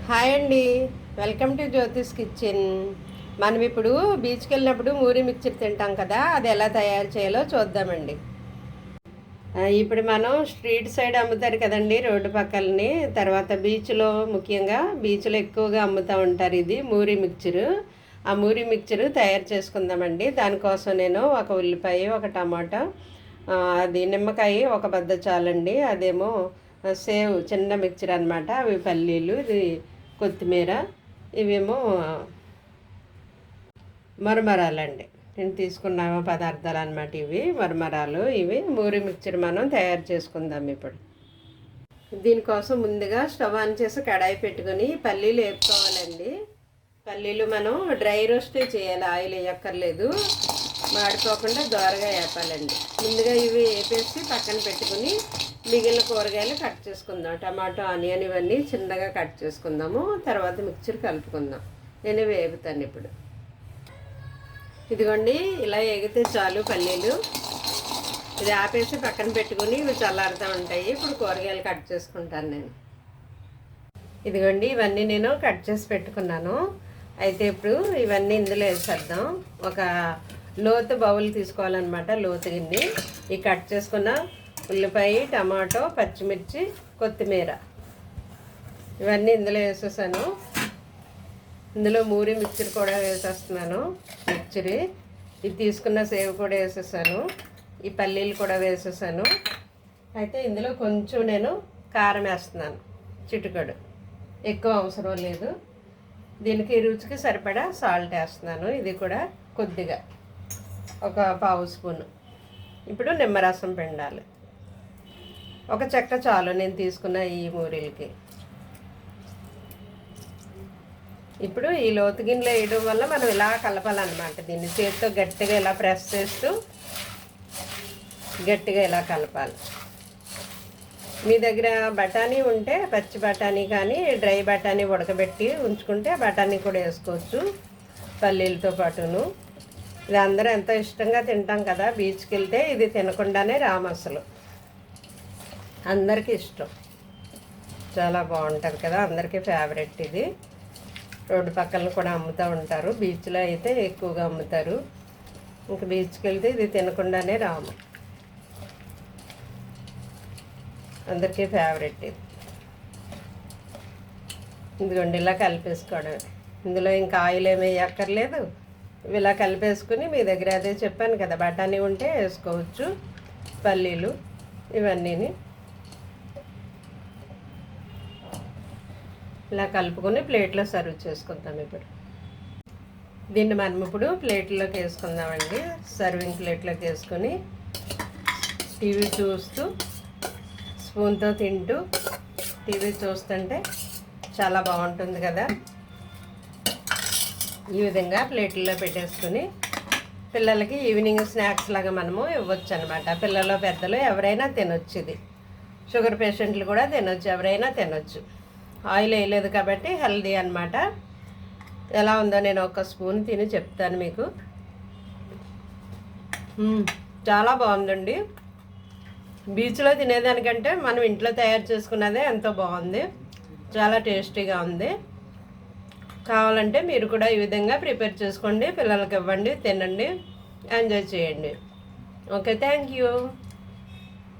Hi అండి. Welcome to Jyothish kitchen. మనం ఇప్పుడు బీచ్కి వెళ్ళినప్పుడు మూరి మిక్చర్ తింటాం కదా, అది ఎలా తయారు చేయాలో చూద్దామండి. ఇప్పుడు మనం స్ట్రీట్ సైడ్ అమ్ముతారు కదండి, రోడ్డు పక్కలని. తర్వాత బీచ్లో, ముఖ్యంగా బీచ్లో ఎక్కువగా అమ్ముతూ ఉంటారు ఇది మూరి మిక్చరు. ఆ మూరి మిక్చరు తయారు చేసుకుందామండి. దానికోసం నేను ఒక ఉల్లిపాయ, ఒక టమాటా, అది నిమ్మకాయ ఒక బద్ద చాలండి. అదేమో సేవ్ చిన్న మిక్చర్ అనమాట. అవి పల్లీలు, ఇది కొత్తిమీర, ఇవేమో మరమరాలండి. నేను తీసుకున్న పదార్థాలు అనమాట ఇవి మరమరాలు. ఇవి మూరి మిక్చర్ మనం తయారు చేసుకుందాం ఇప్పుడు. దీనికోసం ముందుగా స్టవ్ ఆన్ చేసి కడాయి పెట్టుకొని పల్లీలు వేపుకోవాలండి. పల్లీలు మనం డ్రై రోస్ట్ చేయాలి, ఆయిల్ వేయక్కర్లేదు. మాడిపోకుండా దోరగా వేపాలండి. ముందుగా ఇవి వేపేసి పక్కన పెట్టుకుని మిగిలిన కూరగాయలు కట్ చేసుకుందాం. టమాటో, ఆనియన్ ఇవన్నీ చిన్నగా కట్ చేసుకుందాము. తర్వాత మిక్చర్ కలుపుకుందాం. నేను వేపుతాను ఇప్పుడు. ఇదిగోండి, ఇలా వేగితే చాలు పల్లీలు. ఇది ఆపేసి పక్కన పెట్టుకుని ఇవి చల్లారుతూ ఉంటాయి. ఇప్పుడు కూరగాయలు కట్ చేసుకుంటాను నేను. ఇదిగోండి, ఇవన్నీ నేను కట్ చేసి పెట్టుకున్నాను. అయితే ఇప్పుడు ఇవన్నీ ఇందులో వేసేద్దాం. ఒక లోతు బౌల్ తీసుకోవాలన్నమాట, లోతు గిన్నె. ఈ కట్ చేసుకున్న ఉల్లిపాయ, టమాటో, పచ్చిమిర్చి, కొత్తిమీర ఇవన్నీ ఇందులో వేసేసాను. ఇందులో మూరి మిక్చర్ కూడా వేసేస్తున్నాను. మిక్చర్ ఇది తీసుకున్న సేవ్ కూడా వేసేసాను. ఈ పల్లీలు కూడా వేసేసాను. అయితే ఇందులో కొంచెం నేను కారం వేస్తున్నాను, చిటికెడు, ఎక్కువ అవసరం లేదు. దీనికి రుచికి సరిపడా సాల్ట్ వేస్తున్నాను. ఇది కూడా కొద్దిగా, ఒక పావు స్పూను. ఇప్పుడు నిమ్మరసం పిండాలి. ఒక చెక్క చాలు నేను తీసుకున్న ఈ మూరీలకి. ఇప్పుడు ఈ లోతు గిన్నెలో వేయడం వల్ల మనం ఇలా కలపాలన్నమాట. దీన్ని చేతితో గట్టిగా ఇలా ప్రెస్ చేస్తూ గట్టిగా ఇలా కలపాలి. మీ దగ్గర బఠానీ ఉంటే పచ్చి బఠానీ కానీ డ్రై బఠానీ ఉడకబెట్టి ఉంచుకుంటే బఠానీ కూడా వేసుకోవచ్చు పల్లీలతో పాటును. ఇది అందరూ ఎంతో ఇష్టంగా తింటాం కదా బీచ్కి వెళ్తే. ఇది తినకుండానే రాము అసలు. అందరికీ ఇష్టం, చాలా బాగుంటుంది కదా, అందరికీ ఫేవరెట్ ఇది. రోడ్డు పక్కన కూడా అమ్ముతూ ఉంటారు. బీచ్లో అయితే ఎక్కువగా అమ్ముతారు. ఇంక బీచ్కి వెళ్తే ఇది తినకుండానే రాము, అందరికీ ఫేవరెట్ ఇది. ఇదిగోండి, ఇలా కలిపేసుకోవడమే. ఇందులో ఇంకా ఆయిల్ ఏమి వేయక్కర్లేదు. ఇలా కలిపేసుకుని, మీ దగ్గర అదే చెప్పాను కదా, బఠానీ ఉంటే వేసుకోవచ్చు, పల్లీలు ఇవన్నీని ఇలా కలుపుకొని ప్లేట్లో సర్వ్ చేసుకుందాం. ఇప్పుడు దీన్ని మనం ఇప్పుడు ప్లేట్లోకి వేసుకుందామండి. సర్వింగ్ ప్లేట్లోకి వేసుకొని టీవీ చూస్తూ, స్పూన్తో తింటూ టీవీ చూస్తుంటే చాలా బాగుంటుంది కదా. ఈ విధంగా ప్లేట్లలో పెట్టేసుకుని పిల్లలకి ఈవినింగ్ స్నాక్స్ లాగా మనము ఇవ్వచ్చు అనమాట. పిల్లలు, పెద్దలు ఎవరైనా తినొచ్చు. ఇది షుగర్ పేషెంట్లు కూడా తినొచ్చు, ఎవరైనా తినొచ్చు. ఆయిల్ వేయలేదు కాబట్టి హెల్దీ అనమాట. ఎలా ఉందో నేను ఒక స్పూన్ తిని చెప్తాను మీకు. చాలా బాగుందండి. బీచ్లో తినేదానికంటే మనం ఇంట్లో తయారు చేసుకున్నదే ఎంతో బాగుంది, చాలా టేస్టీగా ఉంది. కావాలంటే మీరు కూడా ఈ విధంగా ప్రిపేర్ చేసుకోండి, పిల్లలకి ఇవ్వండి, తినండి, ఎంజాయ్ చేయండి. Okay, thank you.